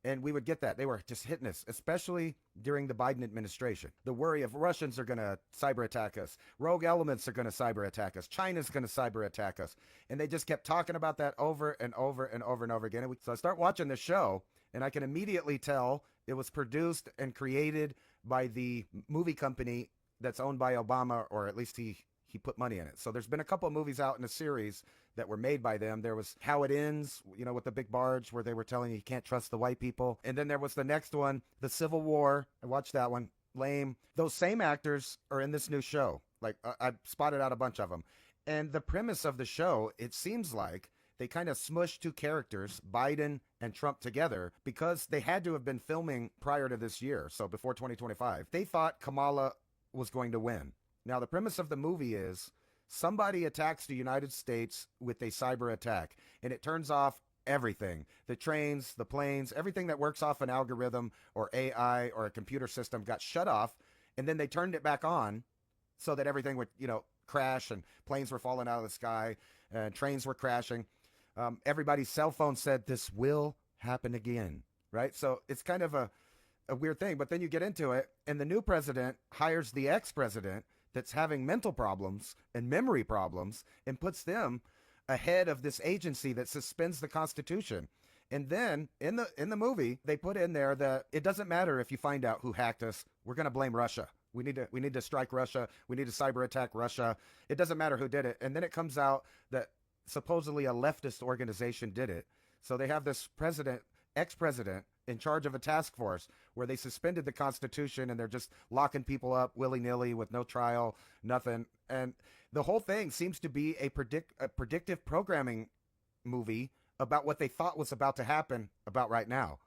And we would get that. They were just hitting us, especially during the Biden administration. The worry of Russians are going to cyber attack us, rogue elements are going to cyber attack us, China's going to cyber attack us. And they just kept talking about that over and over and over and over again. So I start watching the show, and I can immediately tell it was produced and created by the movie company that's owned by Obama, or at least he put money in it. So there's been a couple of movies out in a series that were made by them. There was How It Ends, with the big barge where they were telling you can't trust the white people. And then there was the next one, The Civil War. I watched that one. Lame. Those same actors are in this new show. Like I spotted out a bunch of them. And the premise of the show, it seems like they kind of smushed two characters, Biden and Trump, together because they had to have been filming prior to this year. So before 2025, they thought Kamala was going to win. Now, the premise of the movie is somebody attacks the United States with a cyber attack, and it turns off everything. The trains, the planes, everything that works off an algorithm or AI or a computer system got shut off, and then they turned it back on so that everything would, crash, and planes were falling out of the sky, and trains were crashing. Everybody's cell phone said this will happen again, right? So it's kind of a weird thing, but then you get into it, and the new president hires the ex-president that's having mental problems and memory problems and puts them ahead of this agency that suspends the Constitution. And then in the movie, they put in there that it doesn't matter if you find out who hacked us. We're going to blame Russia. We need to strike Russia. We need to cyber attack Russia. It doesn't matter who did it. And then it comes out that supposedly a leftist organization did it. So they have this ex-president in charge of a task force where they suspended the Constitution, and they're just locking people up willy-nilly with no trial, nothing. And the whole thing seems to be a predictive programming movie about what they thought was about to happen about right now.